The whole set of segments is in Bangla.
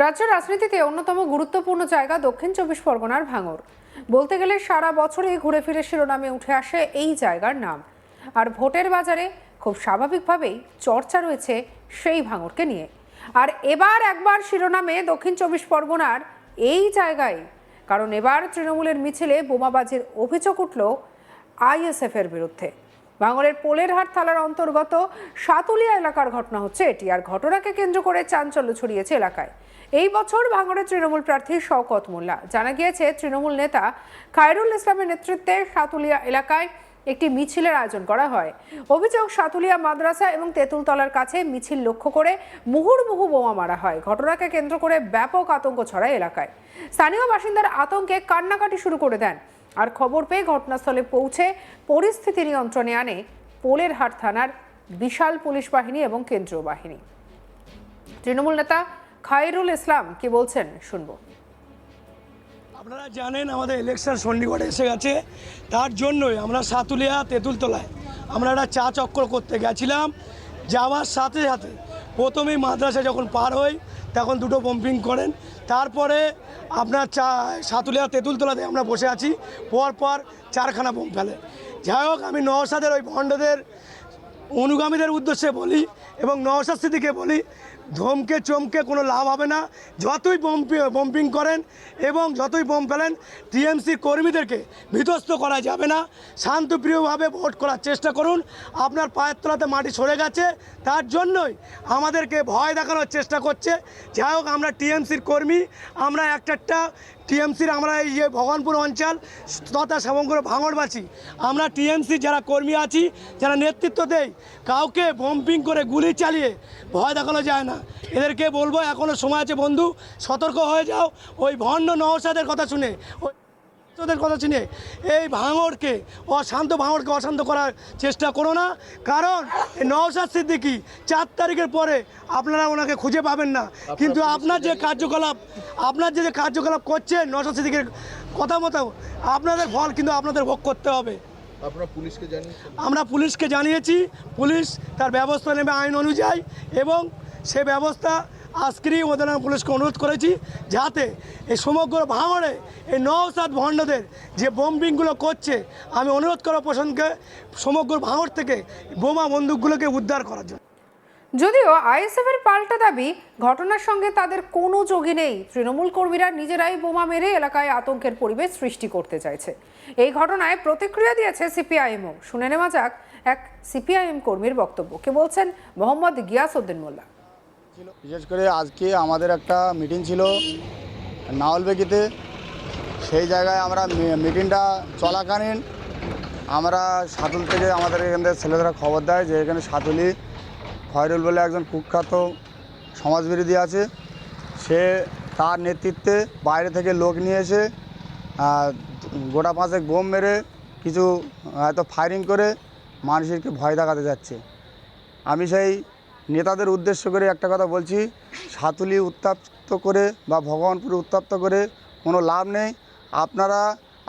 রাজ্য রাজনীতিতে অন্যতম গুরুত্বপূর্ণ জায়গা দক্ষিণ চব্বিশ পরগনার ভাঙড়। বলতে গেলে সারা বছরই ঘুরে ফিরে শিরোনামে উঠে আসে এই জায়গার নাম। আর ভোটের বাজারে খুব স্বাভাবিকভাবেই চর্চা রয়েছে সেই ভাঙড়কে নিয়ে। আর এবার একবার শিরোনামে দক্ষিণ চব্বিশ পরগনার এই জায়গায়, কারণ এবার তৃণমূলের মিছিলে বোমাবাজির অভিযোগ উঠল আইএসএফ এর বিরুদ্ধে। ভাঙড়ের পোলেরহাট থানার অন্তর্গত সাতুলিয়া এলাকার ঘটনা হচ্ছে এটি। আর ঘটনাকে কেন্দ্র করে চাঞ্চল্য ছড়িয়েছে এলাকায়। এই বছর ভাঙড়ের তৃণমূল প্রার্থী শওকত মোল্লা, জানা গিয়েছে তৃণমূল নেতা খায়রুল ইসলামের নেতৃত্বে সাতুলিয়া এলাকায় একটি মিছিলের আয়োজন করা হয়। অভিযোগ, সাতুলিয়া মাদ্রাসা এবং তেঁতুলতলার কাছে মিছিল লক্ষ্য করে মুহুর্মুহু বোমা মারা হয়। ঘটনাকে কেন্দ্র করে ব্যাপক আতঙ্ক ছড়ায় এলাকায়। স্থানীয় বাসিন্দারা আতঙ্কে কান্নাকাটি শুরু করে দেন। আর খবর পেয়ে ঘটনাস্থলে পৌঁছে পরিস্থিতি নিয়ন্ত্রণে আনে পোলেরহাট থানার বিশাল পুলিশ বাহিনী এবং কেন্দ্রীয় বাহিনী। তৃণমূল নেতা খায়রুল ইসলাম কি বলছেন শুনবো। আপনারা জানেন আমাদের ইলেকশন সন্নিকটে এসে গেছে, তার জন্যই আমরা সাতুলিয়া তেঁতুলতলায় আমরা একটা চা চক্কর করতে গেছিলাম। যাওয়ার সাথে সাথে প্রথমেই মাদ্রাসা যখন পার হই তখন দুটো বম্পিং করেন। তারপরে আপনার সাতুলিয়া তেঁতুলতলাতে আমরা বসে আছি, পর চারখানা বোম ফেলে। যাই হোক, আমি নওশাদের ওই ভণ্ডদের অনুগামীদের উদ্দেশ্যে বলি এবং নওশাদ সিদ্দিকীকে বলি, ধমকে চমকে কোনো লাভ হবে না। যতই বম্পিং করেন এবং যতই বোম ফেলেন, টিএমসি কর্মীদেরকে বিধ্বস্ত করা যাবে না। শান্তপ্রিয়ভাবে ভোট করার চেষ্টা করুন। আপনার পায়ের তলাতে মাটি সরে গেছে, তার জন্যই আমাদেরকে ভয় দেখানোর চেষ্টা করছে। যাই হোক, আমরা টিএমসির কর্মী, আমরা একটা টিএমসির আমরা এই যে ভগবানপুর অঞ্চল তথা সমগ্র ভাঙড়বাসী, আমরা টিএমসি যারা কর্মী আছি, যারা নেতৃত্ব দেয়, কাউকে বম্পিং করে গুলি চালিয়ে ভয় দেখানো যায় না। এদেরকে বলবো, এখনও সময় আছে বন্ধু, সতর্ক হয়ে যাও। ওই ভণ্ড নওশাদের কথা শুনে, ওদের কথা শুনে এই ভাঙড়কে অশান্ত করার চেষ্টা করো না। কারণ এই নওশাদ সিদ্দিকী 4 তারিখের পরে আপনারা ওনাকে খুঁজে পাবেন না। কিন্তু আপনার যে কার্যকলাপ করছেন নওশাদ সিদ্দিকীর কথা মতো, আপনাদের ফল কিন্তু আপনাদের ভোগ করতে হবে। আমরা পুলিশকে জানিয়েছি, পুলিশ তার ব্যবস্থা নেবে আইন অনুযায়ী, এবং সে ব্যবস্থা আজকেরই ওদের পুলিশকে অনুরোধ করেছি যাতে এই সমগ্র ভাঙড়ে এই নওশাদ ভণ্ডদের যে বম্বিংগুলো করছে, আমি অনুরোধ করব প্রশাসনকে সমগ্র ভাঙড় থেকে বোমা বন্দুকগুলোকে উদ্ধার করার জন্য। যদিও আইএসএফ এর পাল্টা দাবি, ঘটনার সঙ্গে তাদের কোনো যোগই নেই। তৃণমূল কর্মীরা নিজেরাই বোমা মেরে এলাকায় আতঙ্কের পরিবেশ সৃষ্টি করতে চাইছে। এই ঘটনায় প্রতিক্রিয়া দিয়েছে সিপিআইএমও। শুনে নেওয়া যাক এক সিপিআইএম কর্মীর বক্তব্য। কে বলছেন মোহাম্মদ গিয়াসউদ্দিন মোল্লা। বিশেষ করে আজকে আমাদের একটা মিটিং ছিল নাওলবেগিতে। সেই জায়গায় আমরা মিটিংটা চলাকালীন আমরা সাতুল থেকে আমাদের এখান থেকে ছেলেরা খবর দেয় যে এখানে সাতুলি খয়রুল বলে একজন কুখ্যাত সমাজবিরোধী আছে। সে তার নেতৃত্বে বাইরে থেকে লোক নিয়ে এসে গোটা 5 বোম মেরে কিছু হয়তো ফায়ারিং করে মানুষকে ভয় দেখাতে যাচ্ছে। আমি সেই নেতাদের উদ্দেশ্য করে একটা কথা বলছি, সাতুলি উত্তপ্ত করে বা ভগবানপুর উত্তপ্ত করে কোনো লাভ নেই। আপনারা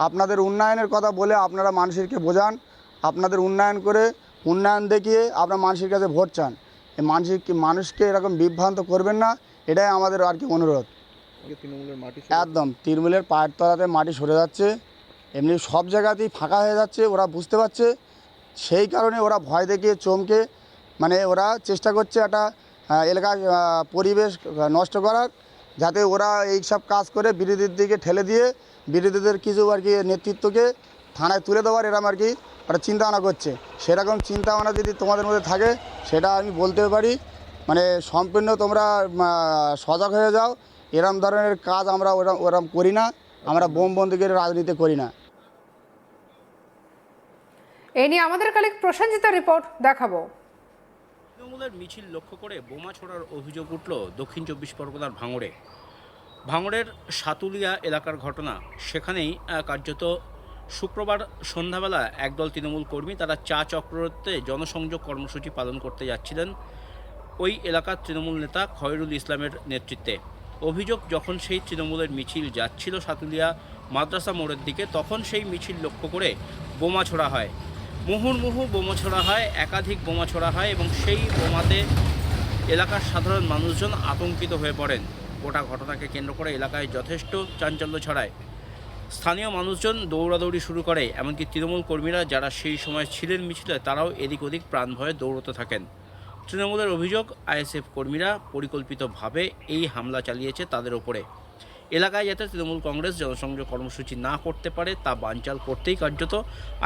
আপনাদের উন্নয়নের কথা বলে আপনারা মানুষকে বোঝান, আপনাদের উন্নয়ন করে উন্নয়ন দেখিয়ে আপনারা মানুষের কাছে ভোট চান। এই মানুষকে এরকম বিভ্রান্ত করবেন না, এটাই আমাদের আর কি অনুরোধ। একদম তৃণমূলের পায়ের তলাতে মাটি সরে যাচ্ছে, এমনি সব জায়গাতেই ফাঁকা হয়ে যাচ্ছে। ওরা বুঝতে পারছে, সেই কারণে ওরা ভয় দেখিয়ে চমকে ওরা চেষ্টা করছে একটা এলাকার পরিবেশ নষ্ট করার, যাতে ওরা এই সব কাজ করে বিরোধীর দিকে ঠেলে দিয়ে বিরোধীদের কিছু আর কি নেতৃত্বকে থানায় তুলে দেওয়ার এরকম আর কি ওরা চিন্তাভাবনা করছে। সেরকম চিন্তাভাবনা যদি তোমাদের মধ্যে থাকে, সেটা আমি বলতে পারি, সম্পূর্ণ তোমরা সজাগ হয়ে যাও। এরম ধরনের কাজ আমরা ওরম করি না, আমরা বোম বন্দুকের রাজনীতি করি না। এই নিয়ে আমাদের কালেক্ট প্রসেনজিৎ রিপোর্ট দেখাবো। তৃণমূলের মিছিল লক্ষ্য করে বোমা ছোড়ার অভিযোগ উঠল দক্ষিণ চব্বিশ পরগনার ভাঙড়ের সাতুলিয়া এলাকার ঘটনা। সেখানেই কার্যত শুক্রবার সন্ধ্যাবেলা একদল তৃণমূল কর্মী তারা চা চক্রতে জনসংযোগ কর্মসূচি পালন করতে যাচ্ছিলেন ওই এলাকার তৃণমূল নেতা খয়রুল ইসলামের নেতৃত্বে। অভিযোগ, যখন সেই তৃণমূলের মিছিল যাচ্ছিল সাতুলিয়া মাদ্রাসা মোড়ের দিকে, তখন সেই মিছিল লক্ষ্য করে বোমা ছোড়া হয়। মুহুর্মুহু বোমা ছোড়া হয়, একাধিক বোমা ছোড়া হয় এবং সেই বোমাতে এলাকার সাধারণ মানুষজন আতঙ্কিত হয়ে পড়েন। গোটা ঘটনাকে কেন্দ্র করে এলাকায় যথেষ্ট চাঞ্চল্য ছড়ায়। স্থানীয় মানুষজন দৌড়াদৌড়ি শুরু করে, এমনকি তৃণমূল কর্মীরা যারা সেই সময় ছিলেন মিছিলে তারাও এদিক ওদিক প্রাণ ভয়ে দৌড়তে থাকেন। তৃণমূলের অভিযোগ, আইএসএফ কর্মীরা পরিকল্পিতভাবে এই হামলা চালিয়েছে তাদের ওপরে। এলাকায় যাতে তৃণমূল কংগ্রেস জনসংযোগ কর্মসূচি না করতে পারে তা বানচাল করতেই কার্যত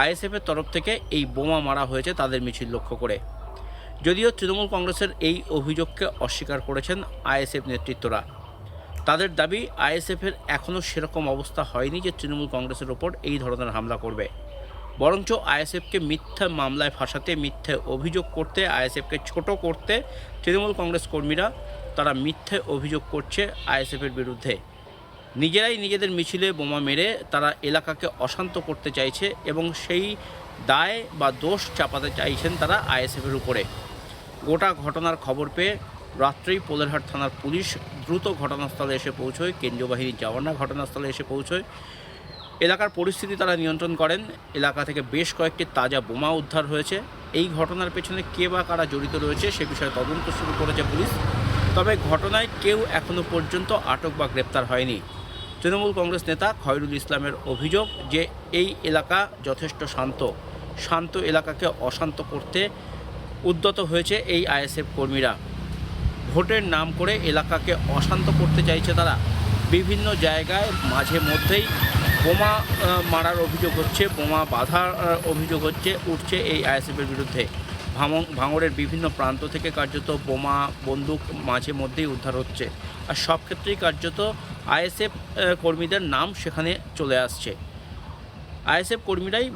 আইএসএফের তরফ থেকে এই বোমা মারা হয়েছে তাদের মিছিল লক্ষ্য করে। যদিও তৃণমূল কংগ্রেসের এই অভিযোগকে অস্বীকার করেছেন আইএসএফ নেতৃত্বরা। তাদের দাবি, আইএসএফের এখনও সেরকম অবস্থা হয়নি যে তৃণমূল কংগ্রেসের ওপর এই ধরনের হামলা করবে, বরঞ্চ আইএসএফকে মিথ্যা মামলায় ফাঁসাতে, মিথ্যে অভিযোগ করতে, আইএসএফকে ছোট করতে তৃণমূল কংগ্রেস কর্মীরা তারা মিথ্যে অভিযোগ করছে আইএসএফের বিরুদ্ধে। নিজেরাই নিজেদের মিছিলে বোমা মেরে তারা এলাকাকে অশান্ত করতে চাইছে এবং সেই দায় বা দোষ চাপাতে চাইছেন তারা আইএসএফের উপরে। গোটা ঘটনার খবর পেয়ে রাত্রেই পোলেরহাট থানার পুলিশ দ্রুত ঘটনাস্থলে এসে পৌঁছয়, কেন্দ্রীয় বাহিনীর জওয়ানরা ঘটনাস্থলে এসে পৌঁছয়। এলাকার পরিস্থিতি তারা নিয়ন্ত্রণ করেন। এলাকা থেকে বেশ কয়েকটি তাজা বোমা উদ্ধার হয়েছে। এই ঘটনার পেছনে কে বা কারা জড়িত রয়েছে সে বিষয়ে তদন্ত শুরু করেছে পুলিশ। তবে ঘটনায় কেউ এখনও পর্যন্ত আটক বা গ্রেপ্তার হয়নি। তৃণমূল কংগ্রেস নেতা খয়রুল ইসলামের অভিযোগ যে এই এলাকা যথেষ্ট শান্ত এলাকাকে অশান্ত করতে উদ্যত হয়েছে এই আইএসএফ কর্মীরা। ভোটের নাম করে এলাকাকে অশান্ত করতে চাইছে তারা। বিভিন্ন জায়গায় মাঝে মধ্যেই বোমা মারার অভিযোগ হচ্ছে, বোমা বাঁধার অভিযোগ উঠছে এই আইএসএফের বিরুদ্ধে। ভাঙড়ের বিভিন্ন প্রান্ত থেকে কার্যত বোমা, বন্দুক মাঝে মধ্যেই উদ্ধার হচ্ছে, আর সব ক্ষেত্রেই কার্যত আইএসএফ কর্মীদের নাম সেখানে চলে আসছে। আইএসএফ কর্মীরাই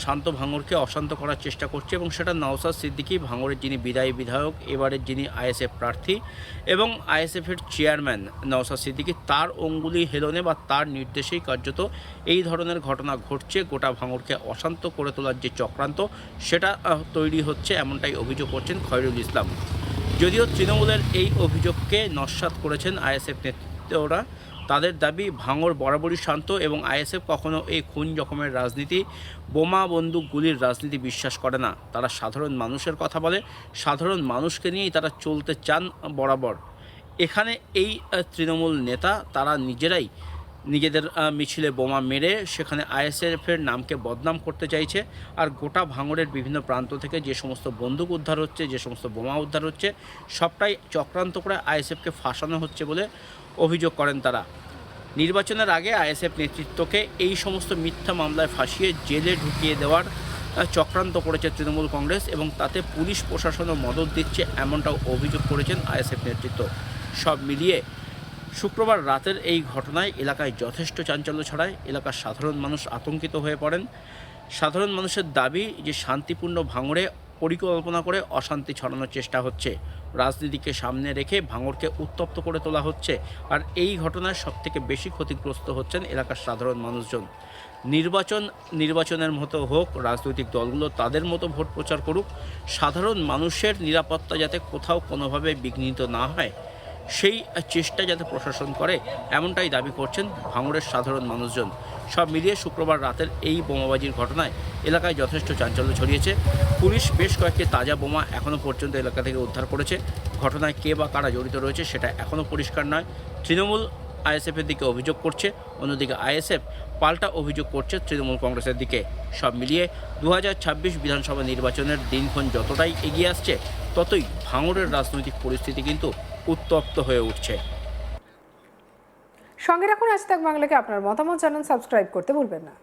শান্ত ভাঙড়কে অশান্ত করার চেষ্টা করছে এবং সেটা নওশাদ সিদ্দিকী, ভাঙড়ের যিনি বিদায়ী বিধায়ক, এবারের যিনি আইএসএফ প্রার্থী, এবং আইএসএফের চেয়ারম্যান নওশাদ সিদ্দিকী, তার অঙ্গুলি হেলনে বা তার নির্দেশেই কার্যত এই ধরনের ঘটনা ঘটছে। গোটা ভাঙড়কে অশান্ত করে তোলার যে চক্রান্ত সেটা তৈরি হচ্ছে, এমনটাই অভিযোগ করছেন খয়রুল ইসলাম। যদিও তৃণমূলের এই অভিযোগকে নস্যাৎ করেছেন আইএসএফ নেতৃত্বরা। তাদের দাবি, ভাঙড় বরাবরই শান্ত এবং আইএসএফ কখনো এই খুন জখমের রাজনীতি, বোমা বন্দুক গুলির রাজনীতি বিশ্বাস করে না। তারা সাধারণ মানুষের কথা বলে, সাধারণ মানুষকে নিয়েই তারা চলতে চান বরাবর। এখানে এই তৃণমূল নেতা তারা নিজেরাই নিজেদের মিছিলে বোমা মেরে সেখানে আইএসএফের নামকে বদনাম করতে চাইছে। আর গোটা ভাঙড়ের বিভিন্ন প্রান্ত থেকে যে সমস্ত বন্দুক উদ্ধার হচ্ছে, যে সমস্ত বোমা উদ্ধার হচ্ছে, সবটাই চক্রান্ত করে আইএসএফকে ফাঁসানো হচ্ছে বলে অভিযোগ করেন তারা। নির্বাচনের আগে আইএসএফ নেতৃত্বকে এই সমস্ত মিথ্যা মামলায় ফাঁসিয়ে জেলে ঢুকিয়ে দেওয়ার চক্রান্ত করেছে তৃণমূল কংগ্রেস এবং তাতে পুলিশ প্রশাসনও মদত দিচ্ছে, এমনটাও অভিযোগ করেছেন আইএসএফ নেতৃত্ব। সব মিলিয়ে শুক্রবার রাতের এই ঘটনায় এলাকায় যথেষ্ট চাঞ্চল্য ছড়ায়। এলাকার সাধারণ মানুষ আতঙ্কিত হয়ে পড়েন। সাধারণ মানুষের দাবি যে শান্তিপূর্ণ ভাঙড়ে পরিকল্পনা করে অশান্তি ছড়ানোর চেষ্টা হচ্ছে, রাজনীতিকে সামনে রেখে ভাঙড়কে উত্তপ্ত করে তোলা হচ্ছে। আর এই ঘটনায় সবথেকে বেশি ক্ষতিগ্রস্ত হচ্ছেন এলাকার সাধারণ মানুষজন। নির্বাচনের মতো হোক, রাজনৈতিক দলগুলো তাদের মতো ভোট প্রচার করুক, সাধারণ মানুষের নিরাপত্তা যাতে কোথাও কোনোভাবে বিঘ্নিত না হয় সেই চেষ্টা যাতে প্রশাসন করে, এমনটাই দাবি করছেন ভাঙড়ের সাধারণ মানুষজন। সব মিলিয়ে শুক্রবার রাতের এই বোমাবাজির ঘটনায় এলাকায় যথেষ্ট চাঞ্চল্য ছড়িয়েছে। পুলিশ বেশ কয়েকটি তাজা বোমা এখনও পর্যন্ত এলাকা থেকে উদ্ধার করেছে। ঘটনায় কে বা কারা জড়িত রয়েছে সেটা এখনও পরিষ্কার নয়। তৃণমূল আইএসএফের দিকে অভিযোগ করছে, অন্যদিকে আইএসএফ পাল্টা অভিযোগ করছে তৃণমূল কংগ্রেসের দিকে। সব মিলিয়ে 2026 বিধানসভা নির্বাচনের দিনক্ষণ যতটাই এগিয়ে আসছে, ততই ভাঙড়ের রাজনৈতিক পরিস্থিতি কিন্তু উত্তপ্ত হয়ে উঠছে। সঙ্গে রাখুন আজ তাক বাংলাকে। আপনার মতামত জানান, সাবস্ক্রাইব করতে ভুলবেন না।